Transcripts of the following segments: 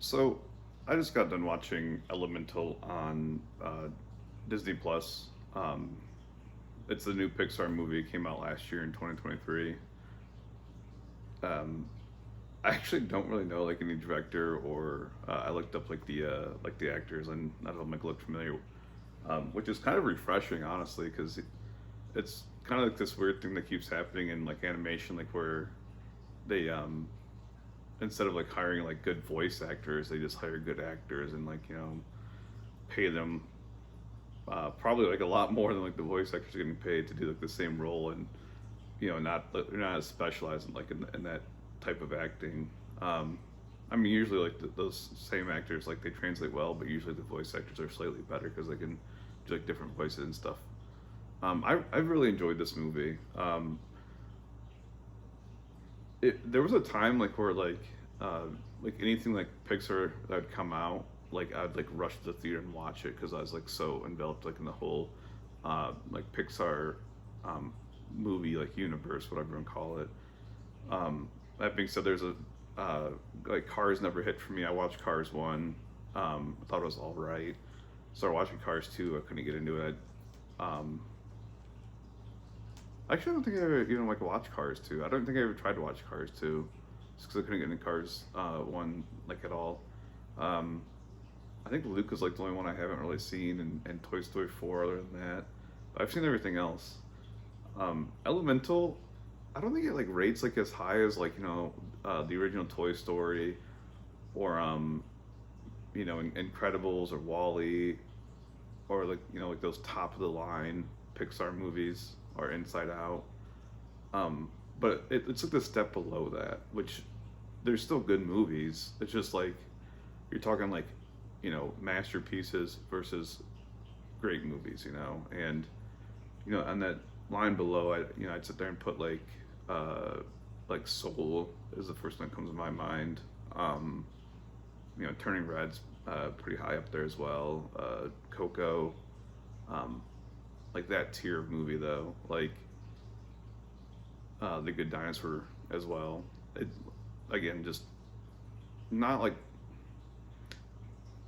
So, I just got done watching Elemental on Disney Plus. It's the new Pixar movie. It came out last year in 2023. Um, I actually don't really know like any director or I looked up like the actors and none of them like look familiar, which is kind of refreshing honestly because it's kind of like this weird thing that keeps happening in like animation, like where they instead of like hiring like good voice actors, they just hire good actors and pay them probably like a lot more than like the voice actors are getting paid to do like the same role, and not they're not as specialized in in that type of acting. Um, I mean, usually like those same actors like they translate well, but usually the voice actors are slightly better because they can do like different voices and stuff. I really enjoyed this movie. There was a time like where like anything like Pixar that would come out, like I'd like rush to the theater and watch it because I was like so enveloped like in the whole like Pixar um, movie like universe, whatever you want to call it. That being said, there's a like Cars never hit for me. I watched Cars one. I thought it was all right. Started watching Cars two. I couldn't get into it. Um, Actually, I don't think I ever even like watched Cars two. I don't think I ever tried to watch Cars two, just because I couldn't get into Cars one like at all. Um, I think Luke is like the only one I haven't really seen, and Toy Story four. Other than that, but I've seen everything else. Elemental, I don't think it like rates like as high as like the original Toy Story or Incredibles or Wally or like like those top of the line Pixar movies or Inside Out. But it's like the step below that, which there's still good movies. It's just like you're talking like masterpieces versus great movies, and on that line below, I'd sit there and put like Soul is the first one that comes to my mind. Um, Turning Red's pretty high up there as well. Coco, um, like that tier of movie though, like The Good Dinosaur as well. It again just not like,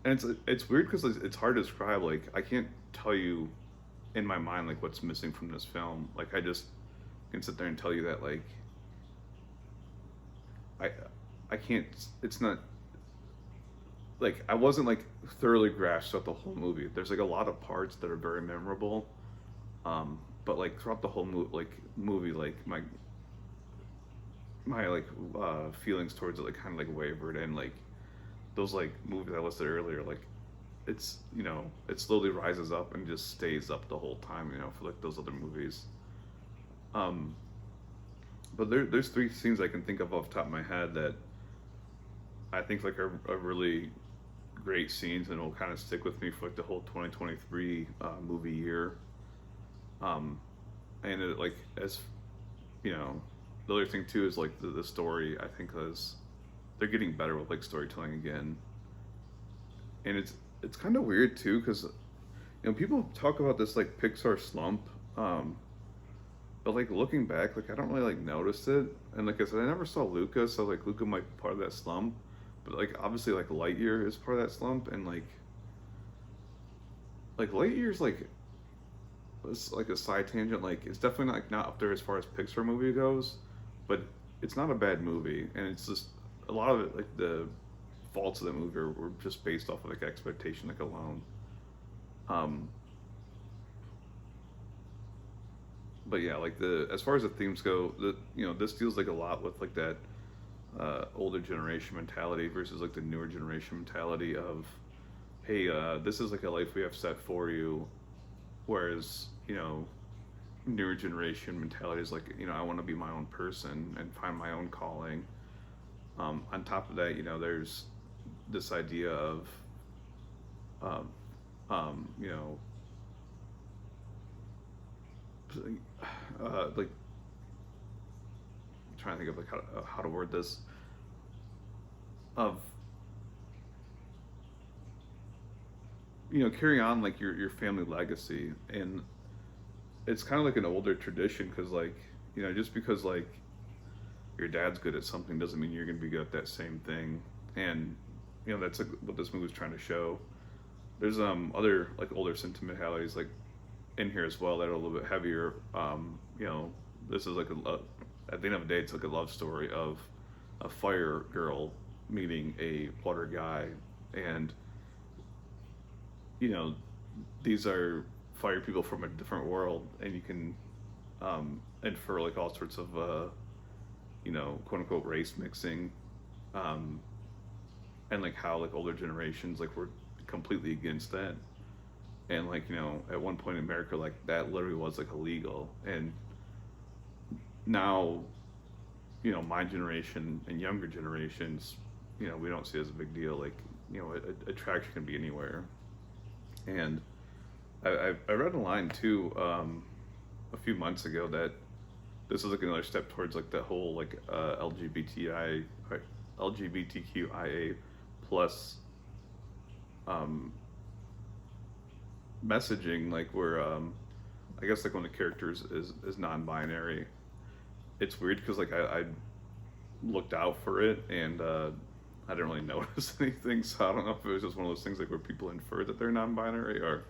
and it's weird because it's hard to describe. Like I can't tell you in my mind like what's missing from this film. Like I just can sit there and tell you that like I I can't. It's not like I wasn't like thoroughly grasped throughout the whole movie. There's like a lot of parts that are very memorable, but like throughout the whole movie, like my feelings towards it like kind of like wavered, and like those like movies I listed earlier, like it slowly rises up and just stays up the whole time, for like those other movies. Um, but there's three scenes I can think of off the top of my head that I think like are really great scenes and will kind of stick with me for like the whole 2023 movie year. Um, and it, like as you know, the other thing too is like the story. I think is they're getting better with like storytelling again, and it's kind of weird too because people talk about this like Pixar slump, but like looking back, like I don't really like notice it. And like I said, I never saw Luca, so like Luca might be part of that slump. But like obviously like Lightyear is part of that slump, and like Lightyear's like it's like a side tangent. Like it's definitely not up there as far as Pixar movie goes, but it's not a bad movie, and it's just a lot of it like the faults of the movie were just based off of like expectation like alone. Um, but yeah, like the as far as the themes go, this deals like a lot with like that older generation mentality versus like the newer generation mentality of, hey, this is like a life we have set for you, whereas newer generation mentality is like I want to be my own person and find my own calling. On top of that, there's this idea of um, you know like trying to think of like how to word this of carrying on like your family legacy, and it's kind of like an older tradition because like just because like your dad's good at something doesn't mean you're gonna be good at that same thing. And that's like what this movie's trying to show. There's other like older sentimentalities like in here as well that are a little bit heavier. This is like at the end of the day, it's like a love story of a fire girl meeting a water guy, and you know these are fire people from a different world, and you can infer like all sorts of quote unquote race mixing, um, and like how like older generations like were completely against that, and like at one point in America like that literally was like illegal, and now my generation and younger generations, we don't see it as a big deal. Like attraction can be anywhere, and I read a line too a few months ago that this is like another step towards like the whole like LGBTQIA plus messaging, like where I guess like when the character is non-binary. It's weird because like I looked out for it, and I didn't really notice anything, so I don't know if it was just one of those things like where people infer that they're non-binary, or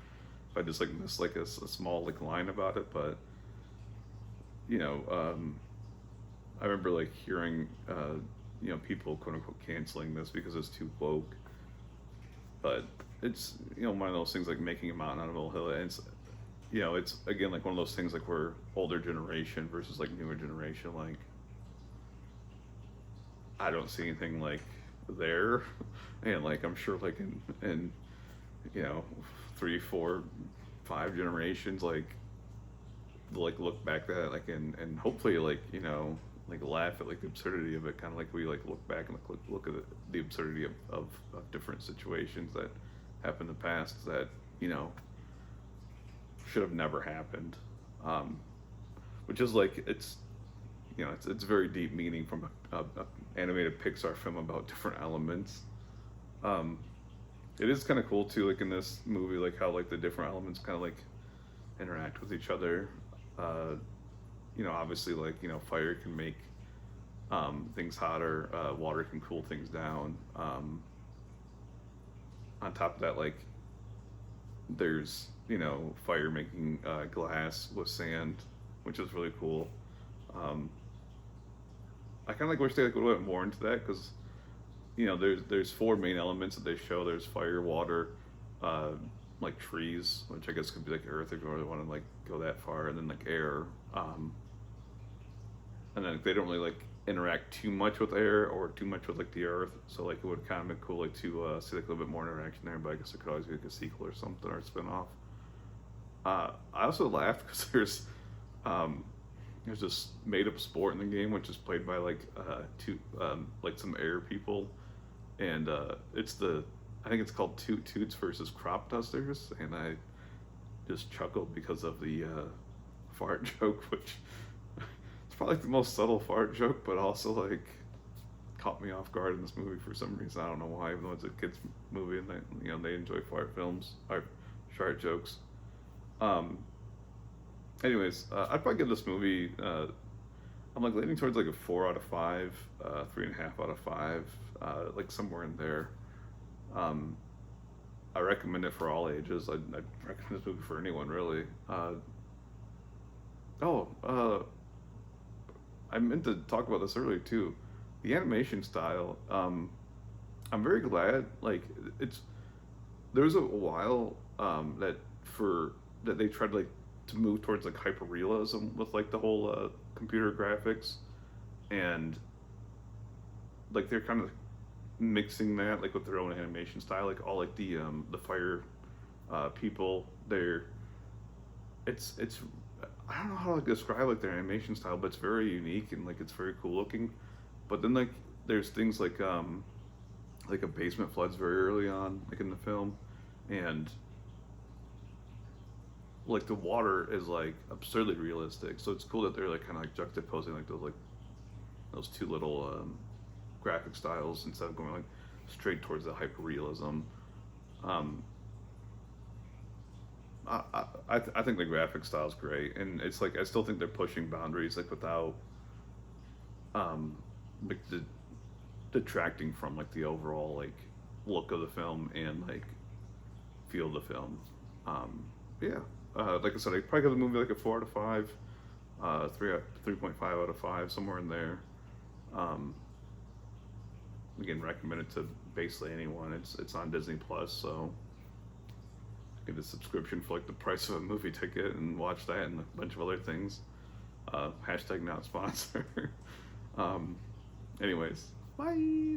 if I just like missed like a small like line about it. But I remember like hearing people quote unquote canceling this because it's too woke, but it's one of those things like making a mountain out of a molehill, and it's again like one of those things like where older generation versus like newer generation, like I don't see anything like there, and like I'm sure like in 3, 4, 5 generations like they'll like look back at that like and hopefully like like laugh at like the absurdity of it, kind of like we like look back and look at the absurdity of different situations that happened in the past that should have never happened, which is like it's very deep meaning from a animated Pixar film about different elements. It is kind of cool too, like in this movie, like how like the different elements kind of like interact with each other. Obviously like fire can make things hotter, water can cool things down. On top of that, like there's fire making glass with sand, which is really cool. I kind of like wish they like a little bit more into that, because there's 4 main elements that they show. There's fire, water, like trees, which I guess could be like earth if you really want to like go that far, and then like air. And then they don't really like interact too much with air or too much with like the earth, so like it would kind of be cool like to see like a little bit more interaction there. But I guess it could always be like a sequel or something, or a spin-off. I also laughed because there's this made-up sport in the game which is played by like two like some air people, and I think it's called Toot Toots versus Crop Dusters, and I just chuckled because of the fart joke, which it's probably the most subtle fart joke, but also like caught me off guard in this movie for some reason. I don't know why, even though it's a kids movie and they enjoy fart films or fart jokes. Anyways, I'd probably give this movie, I'm like leaning towards like a 4 out of 5, 3.5 out of 5, like somewhere in there. I recommend it for all ages. I'd recommend this movie for anyone, really. I meant to talk about this earlier too. The animation style, I'm very glad. Like there was a while that they tried like to move towards like hyper realism with like the whole computer graphics, and like they're kind of mixing that like with their own animation style. Like all like the fire people, it's I don't know how to like describe like their animation style, but it's very unique and like it's very cool looking. But then like there's things like a basement floods very early on like in the film, and like the water is like absurdly realistic. So it's cool that they're like kind of like juxtaposing like those two little graphic styles instead of going like straight towards the hyper realism. I think the graphic style is great, and it's like I still think they're pushing boundaries like without like detracting from like the overall like look of the film and like feel of the film. Yeah, like I said, I probably give the movie like a 4 out of 5, 3.5 out of 5, somewhere in there. Um, Again, recommend it to basically anyone. It's on Disney Plus, so get a subscription for like the price of a movie ticket and watch that and a bunch of other things. Hashtag not sponsor. Anyways, bye.